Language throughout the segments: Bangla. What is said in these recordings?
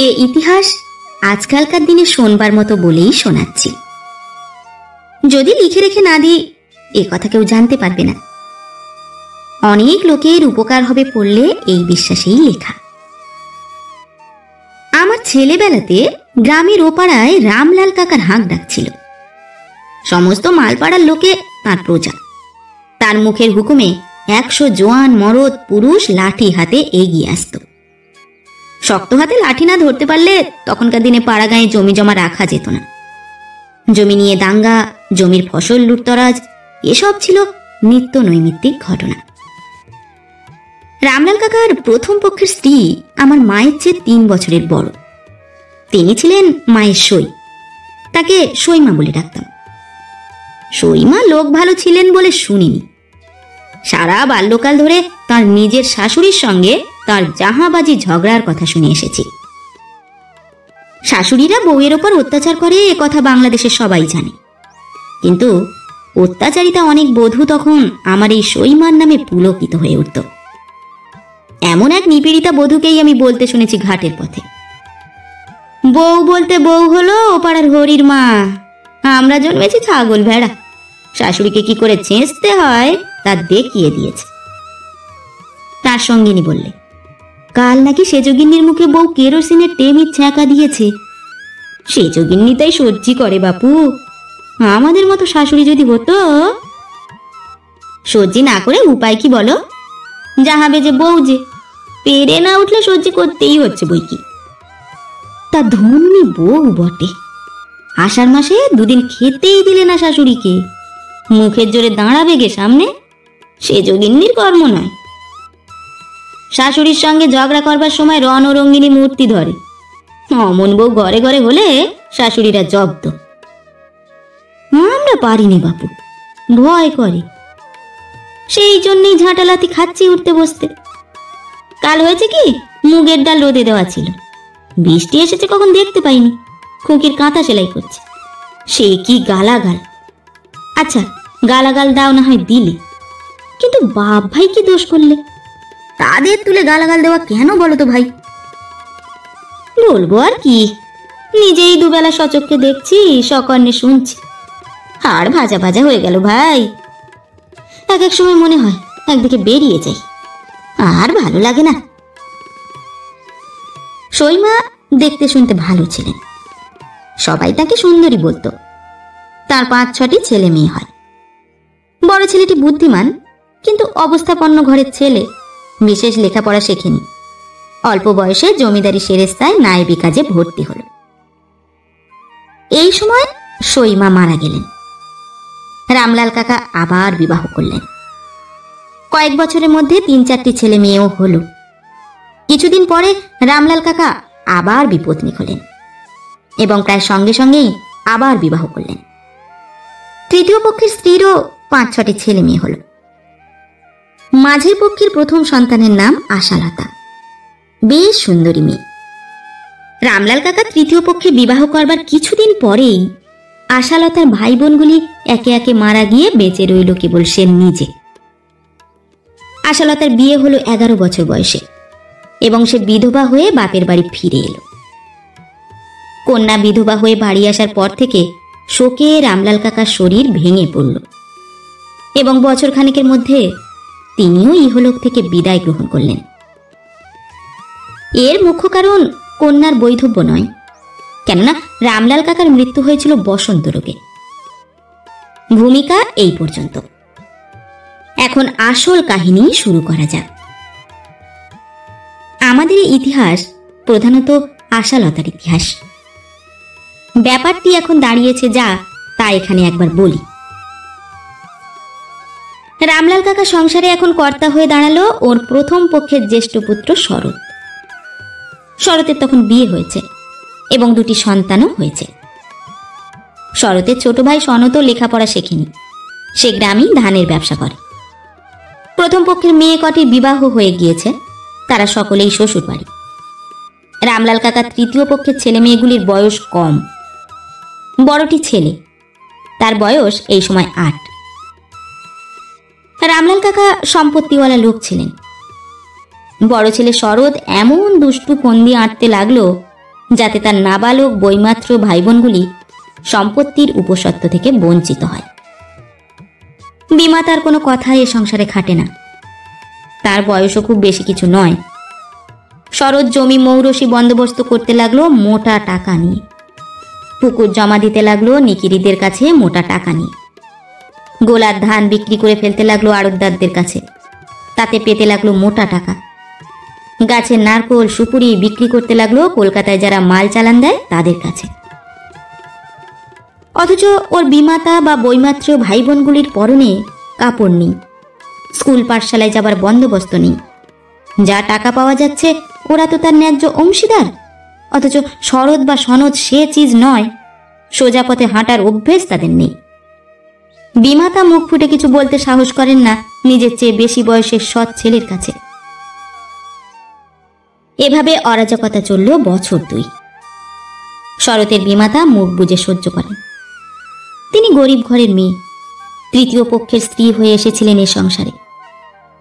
এ ইতিহাস আজকালকার দিনে শোনবার মতো বলেই শোনাচ্ছি। যদি লিখে রেখে না দিই এ কথা কেউ জানতে পারবে না। অনেক লোকের উপকার হবে পড়লে এই বিশ্বাসেই লেখা। আমার ছেলেবেলাতে গ্রামের ওপাড়ায় রামলাল কাকার হাঁক ডাকছিল। সমস্ত মালপাড়ার লোকে তার প্রজা। তার মুখের হুকুমে 100 জোয়ান মরদ পুরুষ লাঠি হাতে এগিয়ে আসত। শক্ত হাতে লাঠি না ধরতে পারলে তখনকার দিনে পাড়া গাঁয়ে জমি জমা রাখা যেত না। জমি নিয়ে দাঙ্গা, জমির ফসল লুটতরাজ, এসব ছিল নিত্য নৈমিত্তিক ঘটনা। রামলাল কাকার প্রথম পক্ষের স্ত্রী আমার মায়ের চেয়ে 3 বছরের বড়। তিনি ছিলেন মায়ের সই। তাকে সইমা বলে ডাকতাম। সইমা লোক ভালো ছিলেন বলে শুনিনি। সারা বাল্যকাল ধরে তার নিজের শাশুড়ির সঙ্গে তার জাহাবাজি ঝগড়ার কথা শুনে এসেছি। শাশুড়িরা বউয়ের ওপর অত্যাচার করে এ কথা বাংলাদেশের সবাই জানে, কিন্তু অত্যাচারিতা অনেক বধূ তখন আমার এই সইমার নামে পুলকিত হয়ে উঠত। এমন এক নিপীড়িতা বধূকেই আমি বলতে শুনেছি ঘাটের পথে, বউ বলতে বউ হলো ওপাড়ার হরির মা, আমরা জন্মেছি ছাগল ভেড়া, শাশুড়িকে কি করে ছেঁচতে হয় তা দেখিয়ে দিয়েছে। তার সঙ্গিনী বললে, কাল নাকি সেজগিন্নির মুখে বউ কেরোসিনের টেমির ছ্যাঁকা দিয়েছে। সেজগিন্নি তাই সহ্যি করে বাপু, আমাদের মতো শাশুড়ি যদি হতো। সহ্যি না করে উপায় কি বলো? যাহাবে যে বউ, যে পেরে না উঠলে সহ্য করতেই হচ্ছে বই কি। তা ধন্যী বউ বটে, আষাঢ় মাসে 2 দিন খেতেই দিলে না শাশুড়িকে। মুখের জোরে দাঁড়াবে গে সামনে, সেজগিন্নির কর্ম নয়। শাশুড়ির সঙ্গে ঝগড়া করবার সময় রণরঙ্গিনী মূর্তি ধরে। অমন বউ ঘরে ঘরে হলে শাশুড়িরা জব্দ। আমরা পারিনি বাপু, ভয় করে। সেই জন্যই ঝাঁটালাতি খাচ্ছি উঠতে বসতে। কাল হয়েছে কি, মুগের ডাল রোদে দেওয়া ছিল, বৃষ্টি এসেছে কখন দেখতে পাইনি, খুকির কাঁথা সেলাই করছে। সে কি গালাগাল। আচ্ছা গালাগাল দাও না হয় দিলে, কিন্তু বাপ ভাই কি দোষ করলে? তাদের তুলে গালাগাল দেওয়া কেন বলো তো ভাই? বলবো আর কি, নিজেই দুবেলা সচক্ষে দেখছি, সকর্ণে শুনছি। হাড় ভাজা ভাজা হয়ে গেল ভাই। এক এক সময় মনে হয় একদিকে বেরিয়ে যাই, আর ভালো লাগে না। সইমা দেখতে শুনতে ভালো ছিলেন, সবাই তাকে সুন্দরী বলতো। তার 5-6টি ছেলে মেয়ে হয়। বড় ছেলেটি বুদ্ধিমান, কিন্তু অবস্থাপন্ন ঘরের ছেলে, বিশেষ লেখাপড়া শেখেনি। অল্প বয়সে জমিদারি সেরেস্তায় নায়েবি কাজে ভর্তি হল। এই সময় সইমা মারা গেলেন। রামলাল কাকা আবার বিবাহ করলেন। কয়েক বছরের মধ্যে 3-4টি ছেলে মেয়েও হল। কিছুদিন পরে রামলাল কাকা আবার বিপত্নী হলেন এবং প্রায় সঙ্গে সঙ্গেই আবার বিবাহ করলেন। তৃতীয় পক্ষের স্ত্রীরও 5-6টি ছেলে মেয়ে হল। মাঝের পক্ষের প্রথম সন্তানের নাম আশালতা, বেশ সুন্দরী মেয়ে। রামলাল কাকা তৃতীয় পক্ষে বিবাহ করবার কিছুদিন পরেই আশালতার ভাই বোনগুলি একে একে মারা গিয়ে বেঁচে রইল কেবল সে নিজে। আশালতার বিয়ে হলো 11 বছর বয়সে এবং সে বিধবা হয়ে বাপের বাড়ি ফিরে এলো। কন্যা বিধবা হয়ে বাড়ি আসার পর থেকে শোকে রামলাল কাকার শরীর ভেঙে পড়ল এবং বছর খানেকের মধ্যে তিনিও ইহলোক থেকে বিদায় গ্রহণ করলেন। এর মুখ্য কারণ কন্যার বৈধব্য নয়, কেননা রামলাল কাকার মৃত্যু হয়েছিল বসন্ত রোগে। ভূমিকা এই পর্যন্ত। এখন আসল কাহিনী শুরু করা যাক। আমাদের ইতিহাস প্রধানত আশালতার ইতিহাস। ব্যাপারটি এখন দাঁড়িয়েছে যা তা এখানে একবার বলি। রামলাল কাকা সংসারে এখন কর্তা হয়ে দাঁড়ালো ওর প্রথম পক্ষের জ্যেষ্ঠ পুত্র শরৎ। শরতের তখন বিয়ে হয়েছে এবং 2টি সন্তানও হয়েছে। শরতের ছোট ভাই সনত লেখাপড়া শেখেনি, সে গ্রামেই ধানের ব্যবসা করে। প্রথম পক্ষের মেয়ে কটির বিবাহ হয়ে গিয়েছে, তারা সকলেই শ্বশুর বাড়ি। রামলাল কাকা তৃতীয় পক্ষের ছেলে মেয়েগুলির বয়স কম। বড়টি ছেলে, তার বয়স এই সময় 8। রামলাল কাকা সম্পত্তিওয়ালা লোক ছিলেন। বড় ছেলে শরৎ এমন দুষ্টু ফন্দি আঁটতে লাগলো যাতে তার নাবালক বৈমাত্র ভাই বোনগুলি সম্পত্তির উপসত্ত্ব থেকে বঞ্চিত হয়। বিমাতার কোনো কথা এ সংসারে খাটে না। তার বয়সও খুব বেশি কিছু নয়। শরৎ জমি মৌরসি বন্দোবস্ত করতে লাগলো মোটা টাকা নিয়ে, পুকুর জমা দিতে লাগলো নিকিরিদের কাছে মোটা টাকা নিয়ে, গোলার ধান বিক্রি করে ফেলতে লাগলো আড়তদারদের কাছে, তাতে পেতে লাগলো মোটা টাকা। গাছের নারকোল সুপুরি বিক্রি করতে লাগলো কলকাতায় যারা মাল চালান দেয় তাদের কাছে। অথচ ওর বিমাতা বা বৈমাত্র ভাই বোনগুলির পরনে কাপড় নেই, স্কুল পাঠশালায় যাবার বন্দোবস্ত নেই। যা টাকা পাওয়া যাচ্ছে ওরা তো তার ন্যায্য অংশীদার। অথচ শরৎ বা সনদ সে চিজ নয়, সোজা পথে হাঁটার অভ্যেস তাদের নেই। বিমাতা মুখ ফুটে কিছু বলতে সাহস করেন না নিজের চেয়ে বেশি বয়সের সৎ ছেলের কাছে। এভাবে অরাজকতা চলল বছর 2। শরতের বিমাতা মুখ বুজে সহ্য করেন। তিনি গরিব ঘরের মেয়ে, তৃতীয় পক্ষের স্ত্রী হয়ে এসেছিলেন এ সংসারে।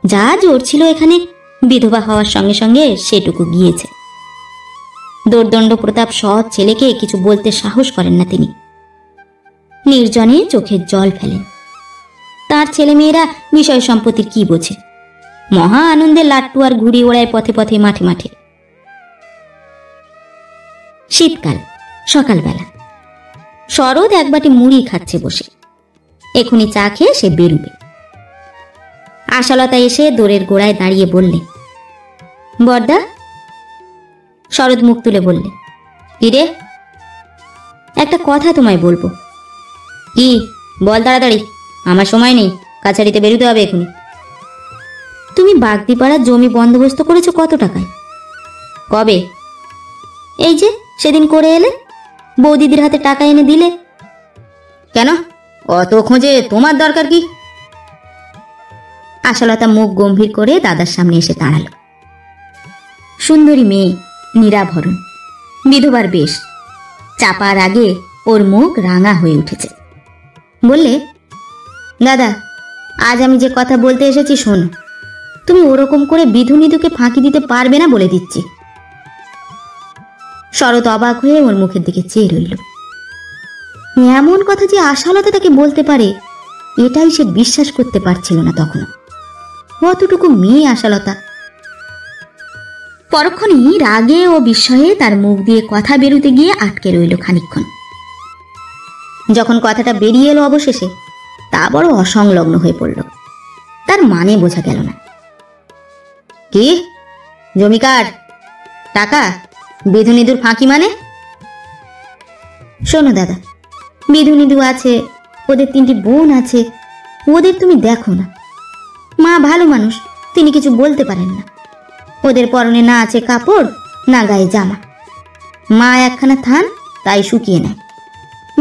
যা জোর ছিল এখানে বিধবা হওয়ার সঙ্গে সঙ্গে সেটুকু গিয়েছে। দোর্দণ্ড প্রতাপ সৎ ছেলেকে কিছু বলতে সাহস করেন না তিনি। নির্জনে চোখের জল ফেলেন। তার ছেলেমেয়েরা বিষয় সম্পত্তির কি বোঝে? মহা আনন্দে লাট্টু আর ঘুড়ি ওড়ায় পথে পথে মাঠে মাঠে। শীতকাল, সকালবেলা শরৎ এক বাটি মুড়ি খাচ্ছে বসে। এখুনি চা খেয়ে সে বেরুবে। আশালতা এসে দোরের গোড়ায় দাঁড়িয়ে বললে, বড়দা। শরৎ মুখ তুলে বললে, কি রে? একটা কথা তোমায় বলবো। কি? বল তাড়াতাড়ি, আমার সময় নেই, কাছারিতে বেরোতে হবে এখুনি। তুমি বাগদিপাড়ার জমি বন্দোবস্ত করেছো কত টাকায়? কবে? এই যে সেদিন করে এলে, বৌদিদির হাতে টাকা এনে দিলে। কেন? অত খোঁজে তোমার দরকার কি? আশালতা মুখ গম্ভীর করে দাদার সামনে এসে দাঁড়ালো। সুন্দরী মেয়ে, নিরাভরণ, বিধবার বেশ। চাপার আগে ওর মুখ রাঙা হয়ে উঠেছে। বললে, দাদা, আজ আমি যে কথা বলতে এসেছি শোনো। তুমি ওরকম করে বিধু নিধুকে ফাঁকি দিতে পারবে না বলে দিচ্ছি। শরৎ অবাক হয়ে ওর মুখের দিকে চেয়ে রইল। এমন কথা যে আশালতা তাকে বলতে পারে, এটাই সে বিশ্বাস করতে পারছিল না তখনও। কতটুকু মেয়ে আশালতা! পরক্ষণেই রাগে ও বিস্ময়ে তার মুখ দিয়ে কথা বেরুতে গিয়ে আটকে রইল খানিকক্ষণ। যখন কথাটা বেরিয়ে এলো অবশেষে, তা বড় অসংলগ্ন হয়ে পড়ল। তার মানে বোঝা গেল না। কি? জমিকার টাকা বিধু নিধুর ফাঁকি মানে? শোনো দাদা, বিধু নিধু আছে, ওদের 3টি বোন আছে, ওদের তুমি দেখো না। মা ভালো মানুষ, তিনি কিছু বলতে পারেন না। ওদের পরনে না আছে কাপড়, না গায়ে জামা। মা একখানা থান, তাই শুকিয়ে নেয়।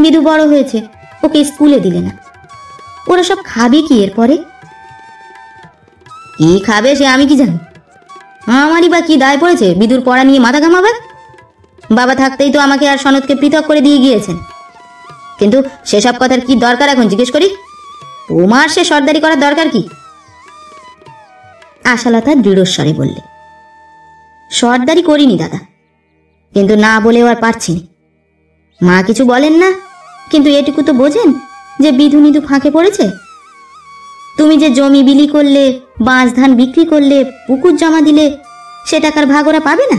বিধু বড় হয়েছে, ওকে স্কুলে দিলে না। ওরা সব খাবে কি এরপরে? কি খাবে সে আমি কি জানি? আমারই বা কি দায় পড়েছে বিধুর পড়া নিয়ে মাথা ঘামাবে? বাবা থাকতেই তো আমাকে আর সনদকে পৃথক করে দিয়ে গিয়েছেন। কিন্তু সেসব কথার কি দরকার এখন জিজ্ঞেস করি? তোমার সে সর্দারি করার দরকার কি? আশালতা দৃঢ়স্বরে বললে, সর্দারি করিনি দাদা, কিন্তু না বলেও আর পারছি না। মা কিছু বলেন না, কিন্তু এটুকু তো বোঝেন যে বিধু নিধু ফাঁকে পড়েছে। তুমি যে জমি বিলি করলে, বাঁশ ধান বিক্রি করলে, পুকুর জমা দিলে, সে টাকার ভাগ ওরা পাবে না।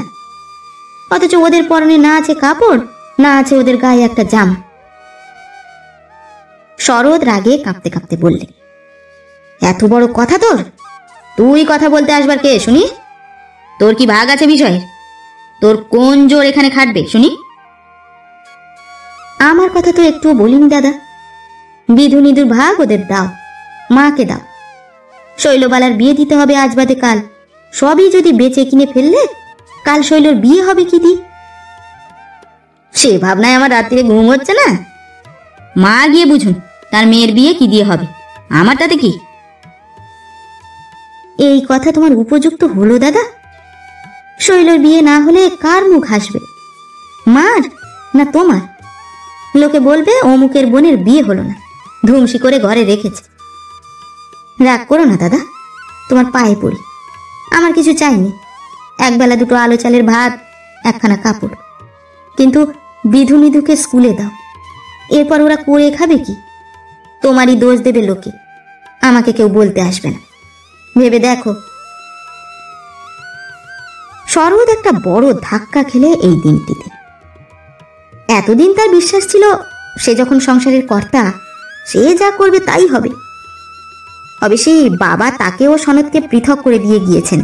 অথচ ওদের পরনে না আছে কাপড়, না আছে ওদের গায়ে একটা জামা। শরৎ রাগে কাঁপতে কাঁপতে বললে, এত বড় কথা তোর? তুই কথা বলতে আসবার কে শুনি? তোর কি ভাগ আছে বিষয়ে? তোর কোন জোর এখানে খাটবে শুনি? আমার কথা তো একটুও বলিনি দাদা। বিধু নিধুর ভাগ ওদের দাও, মাকে দাও। শৈলবালার বিয়ে দিতে হবে আজ বাদে কাল। সবই যদি বেচে কিনে ফেললে, কাল শৈলর বিয়ে হবে কি দি? সে ভাবনায় আমার রাত্রিরে ঘুম হচ্ছে না। মা গিয়ে বুঝুন তার মেয়ের বিয়ে কি দিয়ে হবে, আমার তাতে কি? এই কথা তোমার উপযুক্ত হলো দাদা? শৈলর বিয়ে না হলে কার মুখ হাসবে, মার না তোমার? লোকে বলবে অমুকের বোনের বিয়ে হলো না, ধুমসি করে ঘরে রেখেছে। রাগ করো না দাদা, তোমার পায়ে পড়ি। আমার কিছু চাইনি, একবেলা দুটো আলো চালের ভাত, একখানা কাপড়। কিন্তু বিধু নিধুকে স্কুলে দাও, এরপর ওরা করে খাবে কি? তোমারই দোষ দেবে লোকে, আমাকে কেউ বলতে আসবে না, ভেবে দেখো। শরৎ একটা বড় ধাক্কা খেলে এই দিনটিতে। এতদিন তার বিশ্বাস ছিল সে যখন সংসারের কর্তা, সে যা করবে তাই হবে। অবশ্যই বাবা তাকেও সনদকে পৃথক করে দিয়ে গিয়েছেন,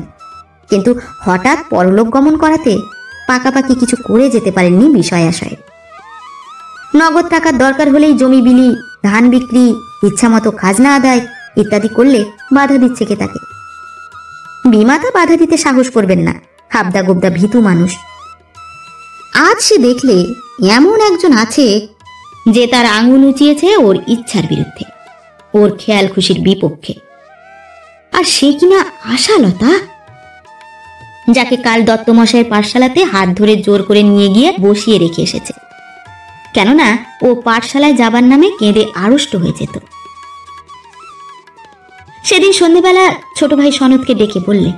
কিন্তু হঠাৎ পরলোক গমন করাতে পাকাপাকি কিছু করে যেতে পারেননি বিষয় আশয়ে। নগদ টাকার দরকার হলেই জমি বিলি, ধান বিক্রি, ইচ্ছামতো খাজনা আদায় ইত্যাদি করলে বাধা দিচ্ছে কে তাকে? বিমাতা বাধা দিতে সাহস করবেন না, হাবদা গোবদা ভীতু মানুষ। আজ সে দেখলে এমন একজন আছে যে তার আঙুল উঁচিয়েছে ওর ইচ্ছার বিরুদ্ধে, ওর খেয়াল খুশির বিপক্ষে। আর সে কিনা আশালতা, যাকে কাল দত্তমশাইয়ের পাঠশালাতে হাত ধরে জোর করে নিয়ে গিয়ে বসিয়ে রেখে এসেছে, কেননা ও পাঠশালায় যাবার নামে কেঁদে আড়ষ্ট হয়ে যেত। সেদিন সন্ধেবেলা ছোট ভাই সনদকে ডেকে বললে,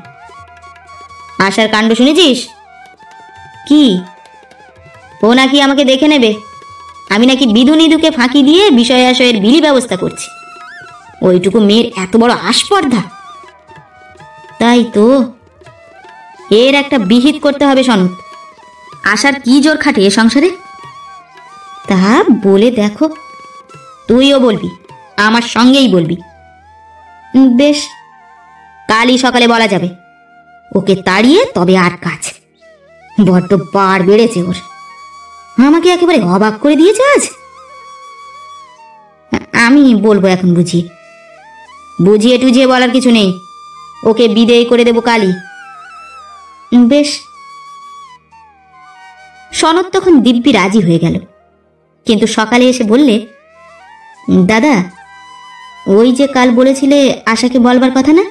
আশার কাণ্ড শুনেছিস? কি? ও নাকি আমাকে দেখে নেবে, আমি নাকি বিধু নিধুকে ফাঁকি দিয়ে বিষয় আশয়ের বিলি ব্যবস্থা করছি। ওইটুকু মেয়ের এত বড় আস্পর্ধা। তাই তো, এর একটা বিহিত করতে হবে সনদ। আশার কি জোর খাটে এ সংসারে? তা বলে দেখো। তুইও বলবি, আমার সঙ্গেই বলবি। বেশ, কালই সকালে বলা যাবে। ওকে তাড়িয়ে তবে আর কাজ। বড্ড বার বেড়েছে ওর, আমাকে একেবারে অবাক করে দিয়েছে আজ। আমি বলবো এখন বুঝিয়ে। বুঝিয়ে টুঝিয়ে বলার কিছু নেই, ওকে বিদেয় করে দেবো কালই। বেশ। সনদ তখন দিব্যি রাজি হয়ে গেল, কিন্তু সকালে এসে বললে, দাদা, ওই যে কাল বলেছিলে আশাকে বলবার কথা না?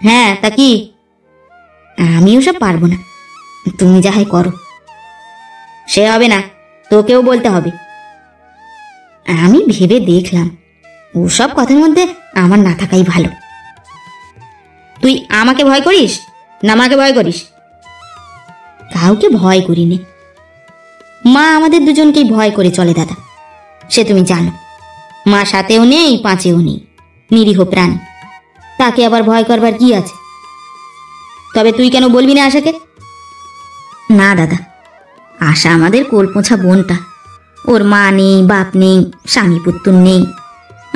হ্যাঁ, তা কি? আমি ওসব পারবো না, তুমি যাহাই করো। সে হবে না, তোকেও বলতে হবে। আমি ভেবে দেখলাম ওসব কথার মধ্যে আমার না থাকাই ভালো। তুই আমাকে ভয় করিস না মাকে ভয় করিস? কাউকে ভয় করিনি, মা আমাদের দুজনকেই ভয় করে চলে দাদা, সে তুমি জানো। মা সাথেও নেই, পাঁচেও নেই, নিরীহ প্রাণী, তাকে আবার ভয় করবার কি আছে? তবে তুই কেন বলবি না আশাকে? না দাদা, আশা আমাদের কোলপোঁছা বোনটা, ওর মা নেই, বাপ নেই, স্বামী পুত্তুর নেই,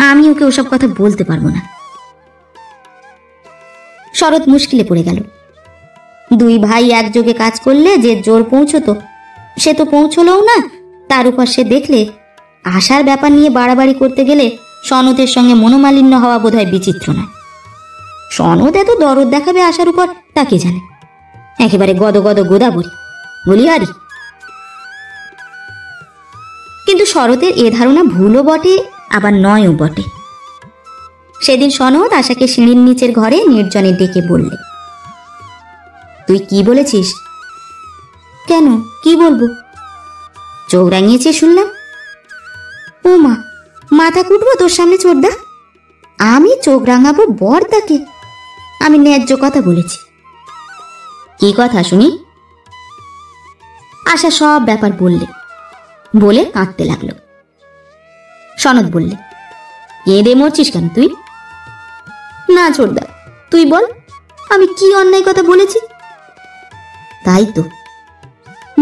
আমি ওকে ওসব কথা বলতে পারবো না। শরৎ মুশকিলে পড়ে গেল। দুই ভাই একযোগে কাজ করলে যে জোর পৌঁছতো, সে তো পৌঁছলও না। তার উপর সে দেখলে আশার ব্যাপার নিয়ে বাড়াবাড়ি করতে গেলে সনদের সঙ্গে মনোমালিন্য হওয়া বোধহয় বিচিত্র নয়। সনদ এত দরদ দেখাবে আশার উপর তা কে জানে? একেবারে গদগদ গোদাবরী বলিয়ারি। কিন্তু শরতের এ ধারণা ভুলও বটে, আবার নয়ও বটে। সেদিন সনদ আশাকে সিঁড়ির নিচের ঘরে নির্জনে ডেকে বললে, তুই কি বলেছিস? কেন, কি বলবো? চোখ রাঙিয়েছে শুনলাম। ও মা, মাথা কুটবো তোর সামনে চোরদা? আমি চোখ রাঙাবো বরদাকে? আমি ন্যায্য কথা বলেছি। কি কথা শুনি? আশা সব ব্যাপার বললে, বলে কাঁদতে লাগলো। সনদ বললে, কেঁদে মরছিস কেন তুই? না চোরদা, তুই বল, আমি কি অন্যায় কথা বলেছি? তাই তো,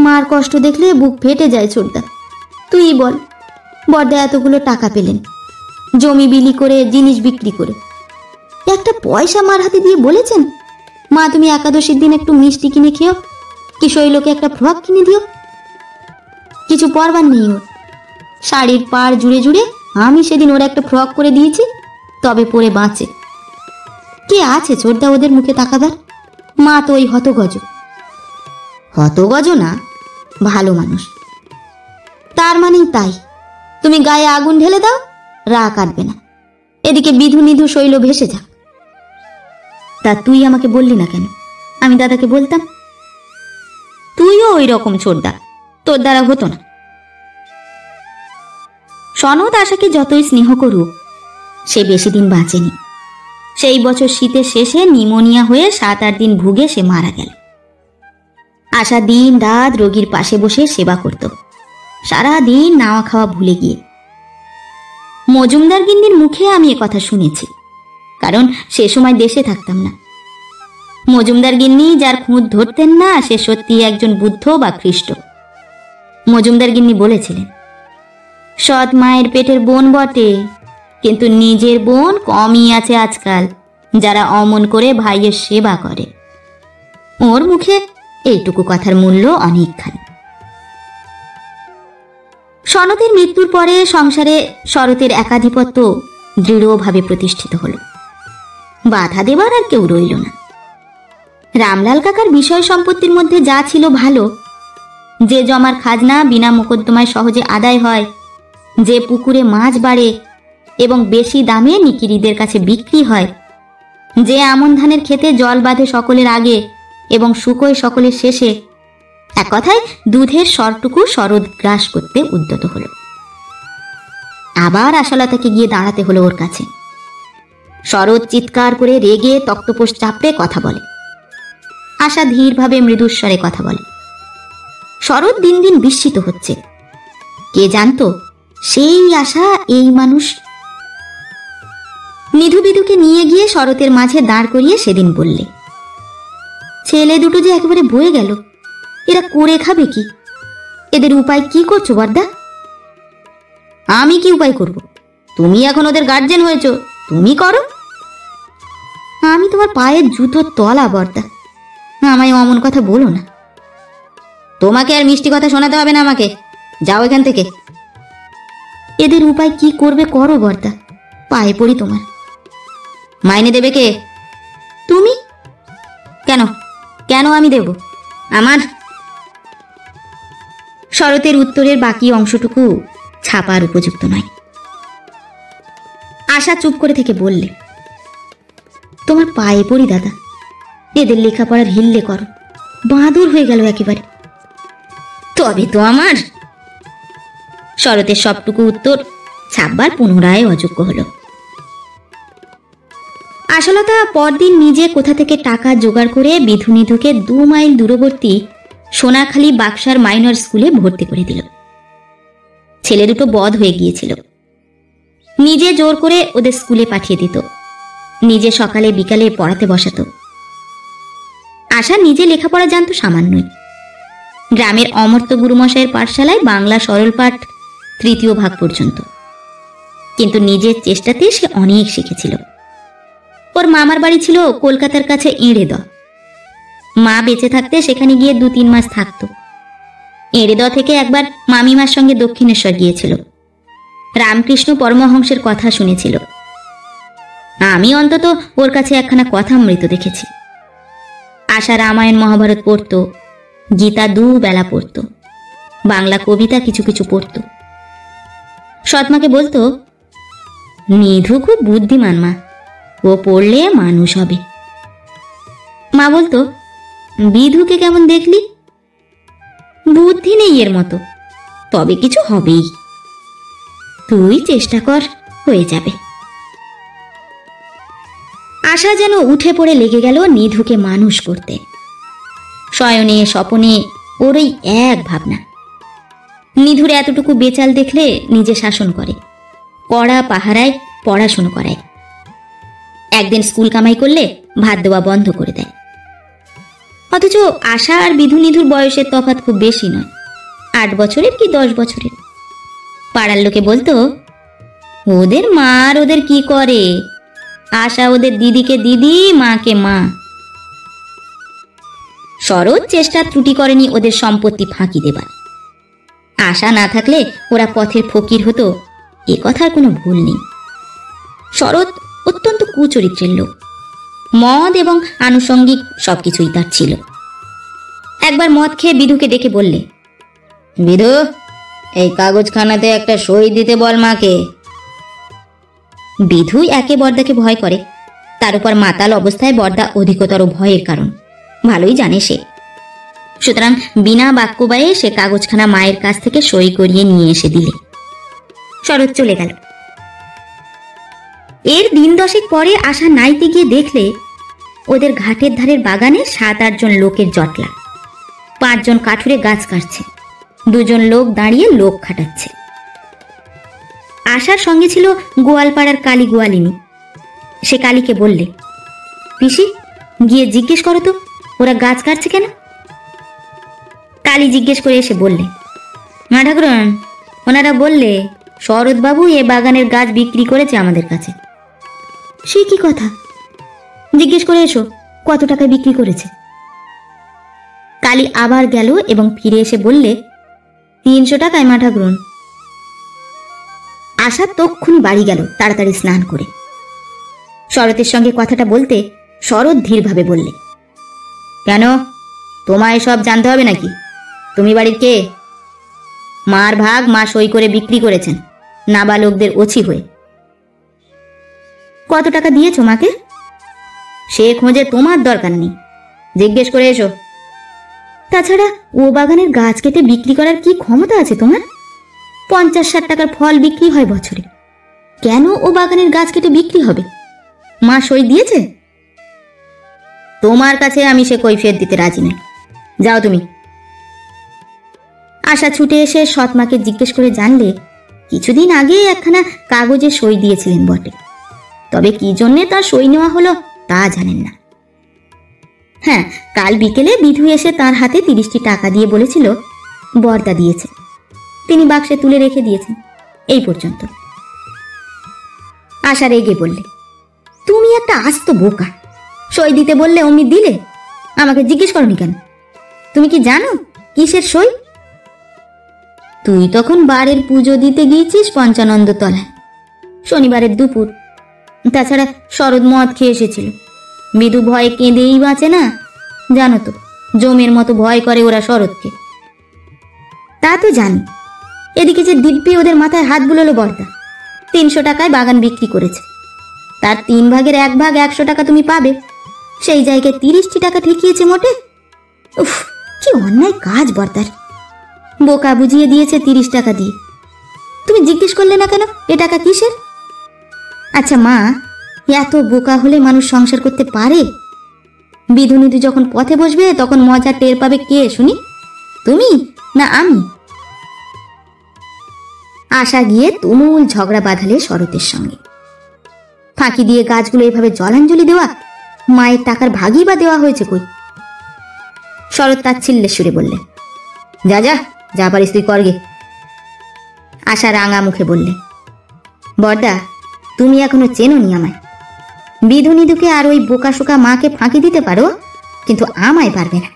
মার কষ্ট দেখলে বুক ফেটে যায় চোরদা। তুই বল, বড়দা এতগুলো টাকা পেলেন জমি বিলি করে, জিনিস বিক্রি করে, একটা পয়সা মার হাতে দিয়ে বলেছেন, মা তুমি একাদশীর দিন একটু মিষ্টি কিনে খেও, কি শৈলকে একটা ফ্রক কিনে দিও? কিছু পরবার নেই ওর। শাড়ির পাড় জুড়ে জুড়ে আমি সেদিন ওর একটা ফ্রক করে দিয়েছি, তবে পরে বাঁচে। কে আছে চোরদা ওদের মুখে তাকাবার? মা তো ওই হতগজ। হতগজ না, ভালো মানুষ। তার মানেই তাই, তুমি গায়ে আগুন ঢেলে দাও, রাগ কাটবে না। এদিকে বিধু নিধু শৈল ভেসে যাক। তা তুই আমাকে বললি না কেন? আমি দাদাকে বলতাম। তুইও ওই রকম চোরদা, তোর দ্বারা হতো না। সনদ আশাকে যতই স্নেহ করুক, সে বেশি দিন বাঁচেনি। সেই বছর শীতের শেষে নিউমোনিয়া হয়ে 7-8 দিন ভুগে সে মারা গেল। আশা দিন রাত রোগীর পাশে বসে সেবা করত, সারা দিন নাওয়া খাওয়া ভুলে গিয়ে। মজুমদার গিন্নির মুখে আমি কথা শুনেছি, কারণ সে সময় দেশে থাকতাম না। মজুমদার গিন্নি যার খুঁত ধরতেন না, সে সত্যি একজন বুদ্ধ বা খ্রিস্ট। মজুমদার গিন্নি বলেছিলেন, সৎ মায়ের পেটের বোন বটে, কিন্তু নিজের বোন কমই আছে আজকাল যারা অমন করে ভাইয়ের সেবা করে। ওর মুখে এইটুকু কথার মূল্য অনেকখানি। সনতের মৃত্যুর পরে সংসারে শরতের একাধিপত্য দৃঢ়ভাবে প্রতিষ্ঠিত হল। বাধা দেবার আর কেউ রইল না। রামলাল কাকার বিষয় সম্পত্তির মধ্যে যা ছিল ভালো, যে জমার খাজনা বিনা মোকদ্দমায় সহজে আদায় হয়, যে পুকুরে মাছ বাড়ে এবং বেশি দামে নিকিরিদের কাছে বিক্রি হয়, যে আমন ধানের খেতে জল বাঁধে সকলের আগে এবং শুকোয় সকলের শেষে, এক কথায় দুধের স্বরটুকু শরৎ গ্রাস করতে উদ্যত হল। আবার আশালতাকে গিয়ে দাঁড়াতে হলো ওর কাছে। শরৎ চিৎকার করে রেগে তক্তপোষ চাপড়ে কথা বলে, আশা ধীরভাবে মৃদুস্বরে কথা বলে। শরৎ দিন দিন বিস্মিত হচ্ছে। কে জানতো সেই আশা এই মানুষ। নিধু বিধুকে নিয়ে গিয়ে শরতের মাঝে দাঁড় করিয়ে সেদিন বললে, ছেলে দুটো যে একেবারে বয়ে গেল, এরা করে খাবে কি? এদের উপায় কি করছো বর্দা? আমি কি উপায় করব? তুমি এখন ওদের গার্জেন হয়েছ, তুমি করো। আমি তোমার পায়ের জুতোর তলা বর্দা, আমায় অমন কথা বলো না। তোমাকে আর মিষ্টি কথা শোনাতে হবে না আমাকে, যাও এখান থেকে। এদের উপায় কি করবে করো বর্দা, পায়ে পড়ি তোমার। মাইনে দেবে কে? তুমি। কেন কেন আমি দেব? আমার। শরতের উত্তরের বাকি অংশটুকু ছাপার উপযুক্ত নয়। আশা চুপ করে থেকে বললে, তোমার পায়ে পড়ি দাদা, এদের লেখাপড়ার হিল্লে করো, বাঁদর হয়ে গেল একেবারে। তবে তো আমার। শরতের সবটুকু উত্তর ছাপবার পুনরায় অযোগ্য হল। আশালতা পরদিন নিজে কোথা থেকে টাকা জোগাড় করে বিধু নিধুকে 2 মাইল দূরবর্তী সোনাখালী বাক্সার মাইনর স্কুলে ভর্তি করে দিল। ছেলে দুটো বধ হয়ে গিয়েছিল। নিজে জোর করে ওদের স্কুলে পাঠিয়ে দিত, নিজে সকালে বিকালে পড়াতে বসাতো। আশা নিজে লেখাপড়া জানত সামান্যই। গ্রামের অমর্ত্য গুরুমশাইয়ের পাঠশালায় বাংলা সরল পাঠ 3য় ভাগ পর্যন্ত, কিন্তু নিজের চেষ্টাতে সে অনেক শিখেছিল। ওর মামার বাড়ি ছিল কলকাতার কাছে এঁড়েদ। মা বেঁচে থাকতে সেখানে গিয়ে 2-3 মাস থাকত। এঁড়েদ থেকে একবার মামিমার সঙ্গে দক্ষিণেশ্বর গিয়েছিল, রামকৃষ্ণ পরমহংসের কথা শুনেছিল। আমি অন্তত ওর কাছে একখানা কথামৃত দেখেছি। আশা রামায়ণ মহাভারত পড়ত, গীতা 2 বেলা পড়ত, বাংলা কবিতা কিছু কিছু পড়ত। সৎমাকে বলতো, নিধু খুব বুদ্ধিমান মা, ও পড়লে মানুষ হবে। মা বলতো, বিধুকে কেমন দেখলি? বুদ্ধি নেই এর মতো, তবে কিছু হবেই, তুই চেষ্টা কর, হয়ে যাবে। আশা যেন উঠে পড়ে লেগে গেল নিধুকে মানুষ করতে। শয়নে স্বপনে ওর ওই এক ভাবনা। নিধুর এতটুকু বেচাল দেখলে নিজে শাসন করে, কড়া পাহারায় পড়াশুনো করায়। একদিন স্কুল কামাই করলে ভাত দেওয়া বন্ধ করে দেয়। অথচ আশা আর বিধু নিধুর বয়সের তফাৎ খুব বেশি নয়, 8 বছরের কি 10 বছরের। পাড়ার লোকে বলতো, ওদের মা আর ওদের কি করে, আশা ওদের দিদিকে দিদি, মাকে মা। শরৎ চেষ্টা ত্রুটি করেনি ওদের সম্পত্তি ফাঁকি দেবার। আশা না থাকলে ওরা পথের ফকির হতো, এ কথার কোনো ভুল নেই। শরৎ অত্যন্ত কুচরিত্রের লোক, মদ এবং আনুষঙ্গিক সবকিছুই তার ছিল। একবার মদ খেয়ে বিধুকে ডেকে বললে, বিধু, এই কাগজখানাতে একটা সই দিতে বল মাকে। বিধু একে বর্দাকে ভয় করে, তার উপর মাতাল অবস্থায় বর্দা অধিকতর ভয়ের কারণ ভালোই জানে সে। সুতরাং বিনা বাক্যবায়ে সে কাগজখানা মায়ের কাছ থেকে সই করিয়ে নিয়ে এসে দিলে। শরৎ চলে গেল। এর দিন 10 পরে আশা নাইতে গিয়ে দেখলে ওদের ঘাটের ধারের বাগানে 7-8 জন লোকের জটলা। 5 জন কাঠুরে গাছ কাটছে, 2 জন লোক দাঁড়িয়ে লোক খাটাচ্ছে। আশার সঙ্গে ছিল গোয়ালপাড়ার কালী গোয়ালিনী। সে কালীকে বললে, পিসি গিয়ে জিজ্ঞেস করো তো ওরা গাছ কাটছে কেন। কালী জিজ্ঞেস করে এসে বললে, মা ঠাকুরন, ওনারা বললে শরৎবাবু এ বাগানের গাছ বিক্রি করেছে আমাদের কাছে। সে কি কথা? জিজ্ঞেস করে এসো কত টাকায় বিক্রি করেছে। কালী আবার গেল এবং ফিরে এসে বললে, 300 টাকায় মা ঠাকুরন। আশা তক্ষুনি বাড়ি গেল তাড়াতাড়ি স্নান করে। শরতের সঙ্গে কথাটা বলতে শরৎ ধীরভাবে বললে, কেন, তোমায় সব জানতে হবে নাকি? তুমি বাড়ির কে? মার ভাগ মা সই করে বিক্রি করেছেন নাবালকদের ওছি হয়ে। কত টাকা দিয়েছো মাকে? সে খোঁজে তোমার দরকার নেই, জিজ্ঞেস করে এসো। তাছাড়া ও বাগানের গাছ কেটে বিক্রি করার কি ক্ষমতা আছে তোমার? 50-60 টাকার ফল বিক্রি হয় বছরে, কেন ও বাগানের গাছ কেটে বিক্রি হবে? মা সই দিয়েছে? তোমার কাছে আমি সে কৈফিয়ত দিতে রাজি নই, যাও তুমি। আশা ছুটে এসে সৎমাকে জিজ্ঞেস করে জানলে কিছুদিন আগে একখানা কাগজে সই দিয়েছিলেন বটে, তবে কি জন্যে তার সই নেওয়া হলো তা জানেন না। হ্যাঁ, কাল বিকেলে বিধু এসে তার হাতে 30টি টাকা দিয়ে বলেছিল বর্দা দিয়েছে, তিনি বাক্সে তুলে রেখে দিয়েছেন, এই পর্যন্ত। আশা রেগে বললে, তুমি একটা আস্ত বোকা, সই দিতে বললে অমনি দিলে, আমাকে জিজ্ঞেস করনি কেন? তুমি কি জানো কিসের সই? তুই তখন বারের পুজো দিতে গিয়েছিস পঞ্চানন্দ তলায়, শনিবারের দুপুর। তাছাড়া শরৎ মদ খেয়ে এসেছিল, বিধু ভয়ে কেঁদেই বাঁচে না, জানো তো জমের মতো ভয় করে ওরা শরৎকে। তা তো জানি, এদিকে যে দিব্যি ওদের মাথায় হাত বুলোলো বর্দা, 300 টাকায় বাগান বিক্রি করেছে, তার 3 ভাগের 1 ভাগ 100 টাকা তুমি পাবে, সেই জায়গায় 30টি টাকা ঠেকিয়েছে মোটে। উফ, কি অন্যায় কাজ বর্দার! বোকা বুঝিয়ে দিয়েছে 30 টাকা দিয়ে। তুমি জিজ্ঞেস করলে না কেন এ টাকা কিসের? আচ্ছা মা, এত বোকা হলে মানুষ সংসার করতে পারে? বিধু নিধু যখন পথে বসবে তখন মজা টের পাবে কে শুনি, তুমি না আমি? আশা গিয়ে তুমুল ঝগড়া বাঁধালে শরতের সঙ্গে। ফাঁকি দিয়ে গাছগুলো এভাবে জলাঞ্জলি দেওয়া, মায়ের টাকার ভাগই বা দেওয়া হয়েছে কই? শরৎ তাচ্ছিল্যের সুরে বললে, যা যা যা পারিস তুই করগে। আশা রাঙা মুখে বললে, বর্দা তুমি এখনো চেনোনি আমায়। বিধু নিধুকে আর ওই বোকা শোকা মাকে ফাঁকি দিতে পারো, কিন্তু আমায় পারবে না।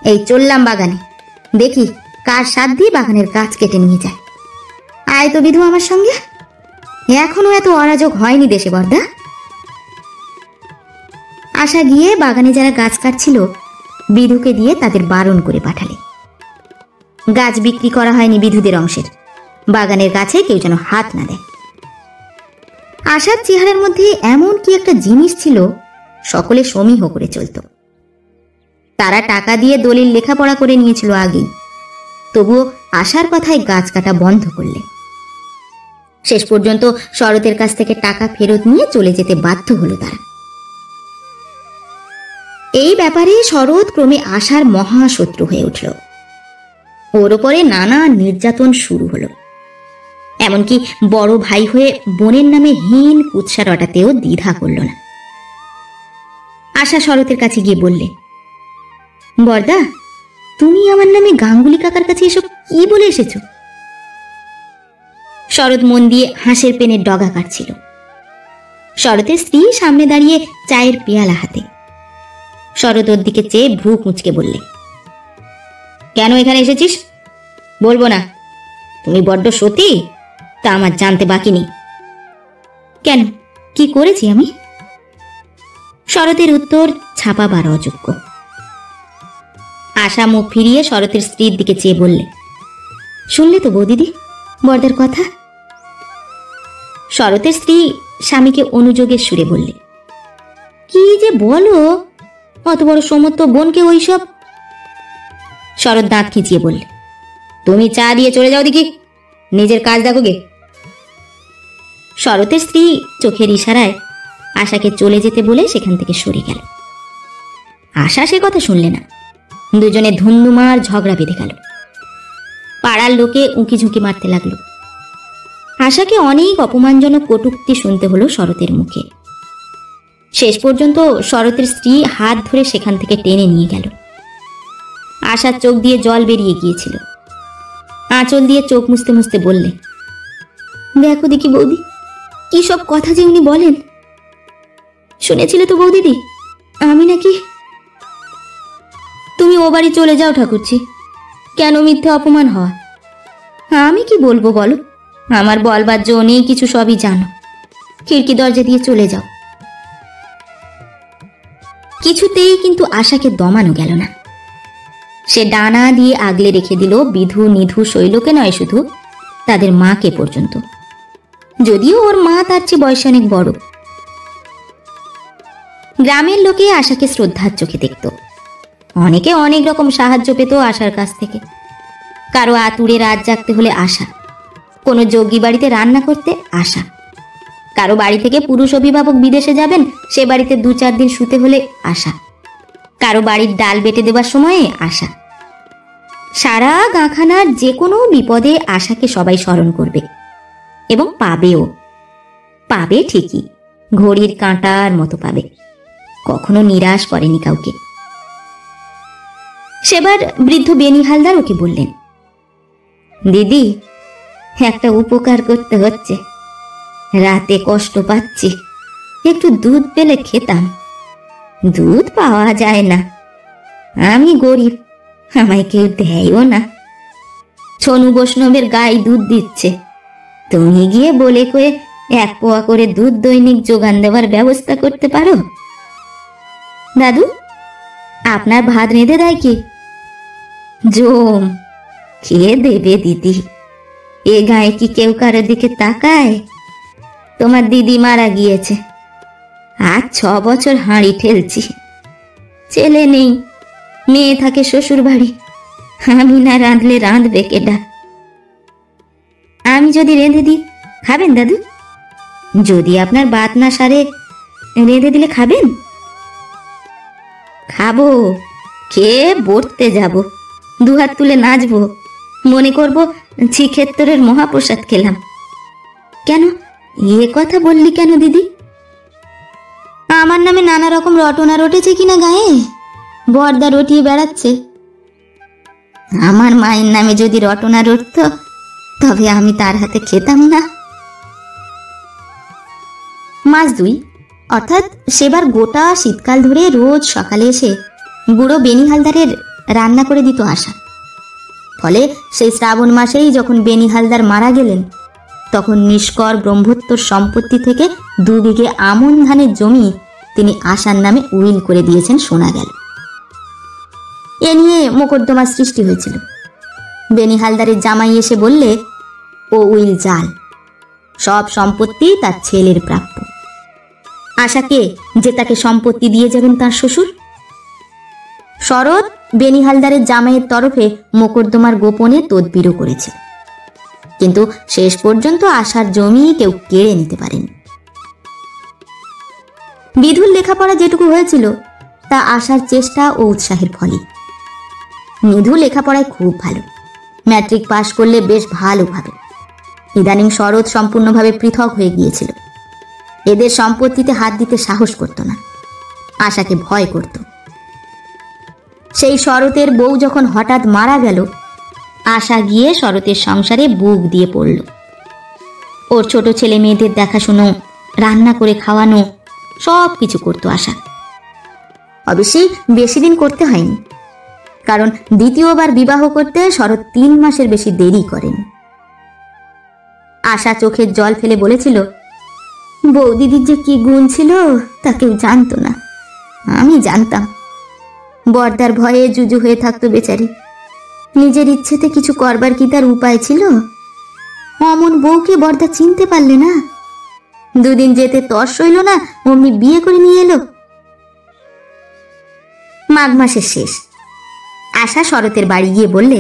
এই চললাম বাগানে, দেখি কার সাথ দিয়ে বাগানের গাছ কেটে নিয়ে যায়। আয় তো বিধু আমার সঙ্গে, এখনো এত অরাজক হয়নি দেশে বর্দা। আশা গিয়ে বাগানে যারা গাছ কাটছিল বিধুকে দিয়ে তাদের বারণ করে পাঠালে। গাছ বিক্রি করা হয়নি বিধুদের অংশের, বাগানের গাছে কেউ যেন হাত না দেয়। আশার চেহারার মধ্যে এমন কি একটা জিনিস ছিল, সকলে সমীহ করে চলত। তারা টাকা দিয়ে দলিল লেখাপড়া করে নিয়েছিল আগেই, তবুও আশার কথায় গাছ কাটা বন্ধ করলে। শেষ পর্যন্ত শরতের কাছ থেকে টাকা ফেরত নিয়ে চলে যেতে বাধ্য হলো তারা। এই ব্যাপারে শরৎ ক্রমে আশার মহাশত্রু হয়ে উঠল। ওর ওপরে নানা নির্যাতন শুরু হলো, এমনকি বড় ভাই হয়ে বোনের নামে হীন কুৎসা রটাতেও দ্বিধা করল না। আশা শরতের কাছে গিয়ে বললে, বর্দা তুমি আমার নামে গাঙ্গুলি কাকার কাছে এসব কি বলে এসেছো? শরৎ মন দিয়ে হাঁসের পেনের ডগা কাটছিল। শরতের স্ত্রী সামনে দাঁড়িয়ে চায়ের পেয়ালা হাতে। শরৎ ওর দিকে চেয়ে ভ্রু কুঁচকে বললে, কেন এখানে এসেছিস? বলবো না, তুমি বড্ড সতী, তা আমার জানতে বাকি নেই। কেন, কি করেছি আমি? শরতের উত্তর ছাপাবার অযোগ্য। আশা মুখ ফিরিয়ে শরতের স্ত্রীর দিকে চেয়ে বললে, শুনলে তো বৌদিদি বর্দার কথা? শরতের স্ত্রী স্বামীকে অনুযোগের সুরে বললে, কি যে বলো, অত বড় সমর্থ বোনকে ওইসব। শরৎ দাঁত খিঁচিয়ে বললে, তুমি চা দিয়ে চলে যাও দেখি, নিজের কাজ দেখো গে। শরতের স্ত্রী চোখের ইশারায় আশাকে চলে যেতে বলে সেখান থেকে সরে গেল। আশা সে কথা শুনলে না, দুজনে ধুন্দুমার ঝগড়া বেঁধে গেল। পাড়ার লোকে উঁকি ঝুঁকি মারতে লাগলো। আশাকে অনেক অপমানজনক কটূক্তি শুনতে হলো শরতের মুখে। শেষ পর্যন্ত শরতের স্ত্রী হাত ধরে সেখান থেকে টেনে নিয়ে গেল। আশার চোখ দিয়ে জল বেরিয়ে গিয়েছিল। আঁচল দিয়ে চোখ মুছতে মুছতে বললে, দেখো দেখি বৌদি, কি সব কথা যে উনি বলেন। শুনেছিলে তো বৌদিদি, আমি নাকি। তুমি ও বাড়ি চলে যাও ঠাকুরছি, কেন মিথ্যে অপমান হওয়া? আমি কি বলবো বলো, আমার বলবার জো নেই কিছু, সবই জানো। খিড়কি দরজা দিয়ে চলে যাও। কিছুতেই কিন্তু আশাকে দমানো গেল না। সে ডানা দিয়ে আগলে রেখে দিল বিধু নিধু শৈলকে নয়, শুধু তাদের মাকে পর্যন্ত, যদিও ওর মা তার চেয়ে বয়সে অনেক বড়। গ্রামের লোকে আশাকে শ্রদ্ধার চোখে দেখত। অনেকে অনেক রকম সাহায্য পেত আশার কাছ থেকে। কারো আতুরে রাত জাগতে হলে আশা, কোনো যোগী বাড়িতে রান্না করতে আশা, কারো বাড়ি থেকে পুরুষ অভিভাবক বিদেশে যাবেন, সে বাড়িতে 2-4 দিন শুতে হলে আশা, কারো বাড়ির ডাল বেটে দেবার সময়ে আশা। সারা গাঁখানার যে কোনো বিপদে আশাকে সবাই স্মরণ করবে এবং পাবেও। পাবে ঠিকই, ঘড়ির কাঁটার মতো পাবে, কখনো নিরাশ করেনি কাউকে। সেবার বৃদ্ধ বেনি হালদার ওকে বললেন, দিদি, একটা উপকার করতে হচ্ছে, রাতে কষ্ট পাচ্ছি, একটু দুধ পেলে খেতাম। দুধ পাওয়া যায় না, আমি গরিব, আমায় কেউ দেয়ও না। ছনু বৈষ্ণবের গায়ে দুধ দিচ্ছে, তুমি গিয়ে বলে কয়ে 1 পোয়া করে দুধ দৈনিক যোগান দেওয়ার ব্যবস্থা করতে পারো? দাদু, আপনার ভাত রেঁধে দেয় কি? জম খেয়ে দেবে দিদি, এ গায়ে কি কেউ কারোর দিকে তাকায়? তোমার দিদি মারা গিয়েছে, আজ 6 বছর হাঁড়ি ঠেলছি। ছেলে নেই, মেয়ে থাকে শ্বশুর বাড়ি, আমি না রাঁধলে রাঁধবে কেডা? আমি যদি রেঁধে দিই খাবেন দাদু? যদি আপনার বাত না সারে রেঁধে দিলে খাবেন? খাবো, খেয়ে বর্তে যাব, 2 হাত তুলে নাচবো, মনে করব শ্রীক্ষেত্রের মহাপ্রসাদ খেলাম। কেন এ কথা বললি কেন দিদি? আমার নামে নানা রকম রটনা রটেছে কিনা গায়ে, বর্দা রটিয়ে বেড়াচ্ছে। আমার মায়ের নামে যদি রটনা রটত, তবে আমি তার হাতে খেতাম না। মাস 2, অর্থাৎ সেবার গোটা শীতকাল ধরে রোজ সকালে এসে বুড়ো বেনি হালদারের রান্না করে দিত আশা। ফলে সেই শ্রাবণ মাসেই যখন বেনি হালদার মারা গেলেন, তখন নিষ্কর ব্রহ্মোত্তর সম্পত্তি থেকে 2 বিঘে আমন ধানের জমি তিনি আশার নামে উইল করে দিয়েছেন শোনা গেল। এ নিয়ে মোকদ্দমার সৃষ্টি হয়েছিল। বেনি হালদারের জামাই এসে বললে, ও উইল জাল, সব সম্পত্তি তার ছেলের প্রাপ্য। আশাকে যে তাকে সম্পত্তি দিয়ে যাবেন তার শ্বশুর। শরৎ বেনি হালদারের জামাইয়ের তরফে মোকদ্দমার গোপনে তদবিরও করেছে, কিন্তু শেষ পর্যন্ত আশার জমি কেউ কেড়ে নিতে পারেনি। বিধুর লেখাপড়া যেটুকু হয়েছিল তা আশার চেষ্টা ও উৎসাহের ফলে। নিধু লেখাপড়ায় খুব ভালো, ম্যাট্রিক পাশ করলে বেশ ভালোভাবে। ইদানিং শরৎ সম্পূর্ণভাবে পৃথক হয়ে গিয়েছিল। এদের সম্পত্তিতে হাত দিতে সাহস করত না, আশাকে ভয় করত। সেই শরতের বউ যখন হঠাৎ মারা গেল, আশা গিয়ে শরতের সংসারে বুক দিয়ে পড়ল। ওর ছোট ছেলে মেয়েদের দেখাশুনো, রান্না করে খাওয়ানো, সব কিছু করতো আশা। অবশ্যই বেশি দিন করতে হয়নি, কারণ দ্বিতীয়বার বিবাহ করতে শরৎ 3 মাসের বেশি দেরি করেন। আশা চোখের জল ফেলে বলেছিল, বৌদিদির যে কি গুণ ছিল তা কেউ জানতো না, আমি জানতাম। বর্দার ভয়ে জুজু হয়ে থাকতো বেচারি, নিজের ইচ্ছেতে কিছু করবার কি তার উপায় ছিল? অমন বউকে বর্দা চিনতে পারলে না, 2 দিন যেতে তর সইল না, অমনি বিয়ে করে নিয়ে এলো। মাঘ মাসের শেষ, আশা শরতের বাড়ি গিয়ে বললে,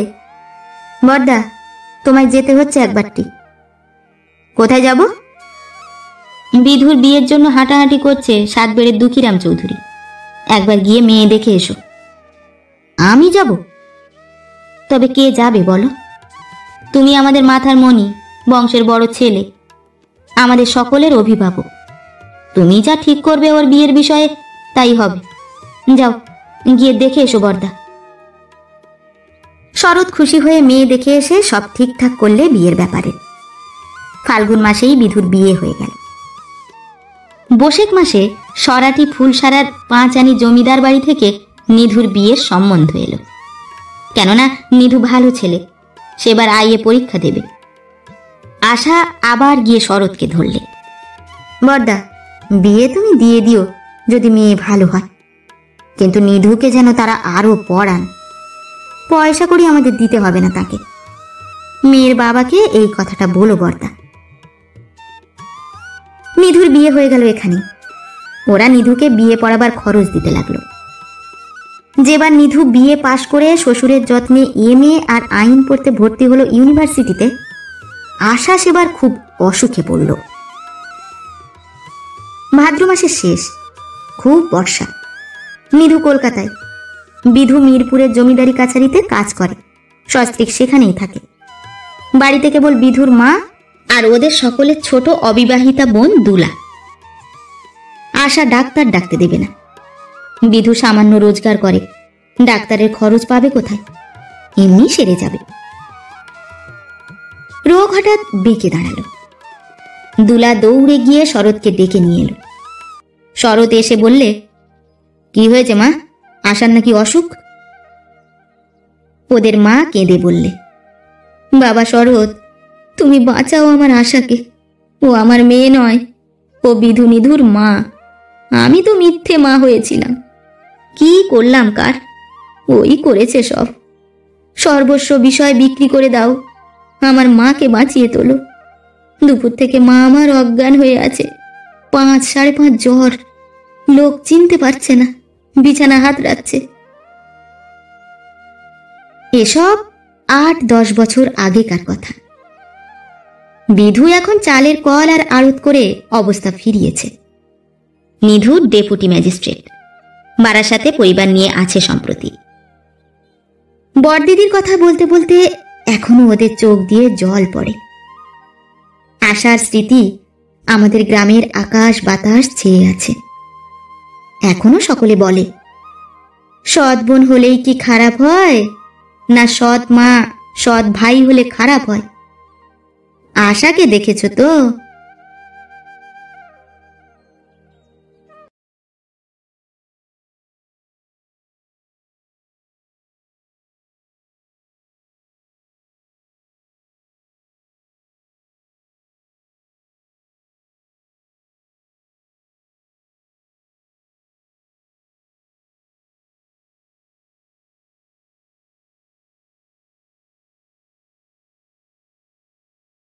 বর্দা, তোমায় যেতে হচ্ছে একবারটি। কোথায় যাব? বিধুর বিয়ের জন্য হাঁটাহাঁটি করছে 7 বেড়ের দুঃখীরাম চৌধুরী, একবার গিয়ে মেয়ে দেখে এসো। আমি যাব? তবে কে যাবে বলো? তুমি আমাদের মাথার মণি, বংশের বড় ছেলে, আমাদের সকলের অভিভাবক। তুমি যা ঠিক করবে ওর বিয়ের বিষয়ে তাই হবে। যাও, গিয়ে দেখে এসো বর্দা। শরৎ খুশি হয়ে মেয়ে দেখে এসে সব ঠিকঠাক করলে বিয়ের ব্যাপারে। ফাল্গুন মাসেই বিধুর বিয়ে হয়ে গেল। বৈশাখ মাসে সরাটি ফুলসারার 5 আনি জমিদার বাড়ি থেকে নিধুর বিয়ের সম্বন্ধ এলো। কেননা নিধু ভালো ছেলে, সেবার আইয়ে পরীক্ষা দেবে। আশা আবার গিয়ে শরৎকে ধরলে। বর্দা, বিয়ে তুমি দিয়ে দিও যদি মেয়ে ভালো হয়, কিন্তু নিধুকে যেন তারা আরো পড়ান। পয়সা করি আমাদের দিতে হবে না তাকে। মেয়ের বাবাকে এই কথাটা বলো বর্দা। নিধুর বিয়ে হয়ে গেল এখানে। ওরা নিধুকে বিয়ে পড়াবার খরচ দিতে লাগলো। যেবার নিধু বিয়ে পাশ করে শ্বশুরের যত্নে MA আর আইন পড়তে ভর্তি হলো ইউনিভার্সিটিতে, আশা সেবার খুব অসুখে পড়ল। ভাদ্র মাসের শেষ, খুব বর্ষা। নিধু কলকাতায়, বিধু মিরপুরের জমিদারি কাছারিতে কাজ করে, সস্ত্রীক সেখানেই থাকে। বাড়িতে কেবল বিধুর মা আর ওদের সকলের ছোট অবিবাহিতা বোন দুলা। আশা ডাক্তার ডাকতে দেবে না। বিধু সামান্য রোজগার করে, ডাক্তারের খরচ পাবে কোথায়? এমনি সেরে যাবে। রোগ হঠাৎ বেঁকে দাঁড়ালো। দুলা দৌড়ে গিয়ে শরৎকে ডেকে নিয়ে এলো। শরৎ এসে বললে, কি হয়েছে মা? আশার নাকি অসুখ? ওদের মা কেঁদে বললে, বাবা শরৎ, তুমি বাঁচাও আমার আশাকে। ও আমার মেয়ে নয়, ও বিধু নিধুর মা। আমি তো মিথ্যে মা হয়েছিলাম। কি করলাম কার? ওই করেছে সব। সর্বস্ব বিষয় বিক্রি করে দাও, আমার মাকে বাঁচিয়ে তোলো। দুপুর থেকে মা আমার অজ্ঞান হয়ে আছে, 5, 5.5 জ্বর, লোক চিনতে পারছে না, বিছানা হাত রাখছে। এসব 8-10 বছর আগেকার কথা। বিধু এখন চালের কল আর আড়ত করে অবস্থা ফিরিয়েছে। নিধু ডেপুটি ম্যাজিস্ট্রেট, বারাসাতে পরিবার নিয়ে আছে সম্প্রতি। বড়দিদির কথা বলতে বলতে এখনো ওদের চোখ দিয়ে জল পড়ে। আশার স্মৃতি আমাদের গ্রামের আকাশ বাতাস ছেয়ে আছে। এখনো সকলে বলে, সৎ বোন হলেই কি খারাপ হয়, না সৎ মা সৎ ভাই হলে খারাপ হয়? আশাকে দেখেছ তো?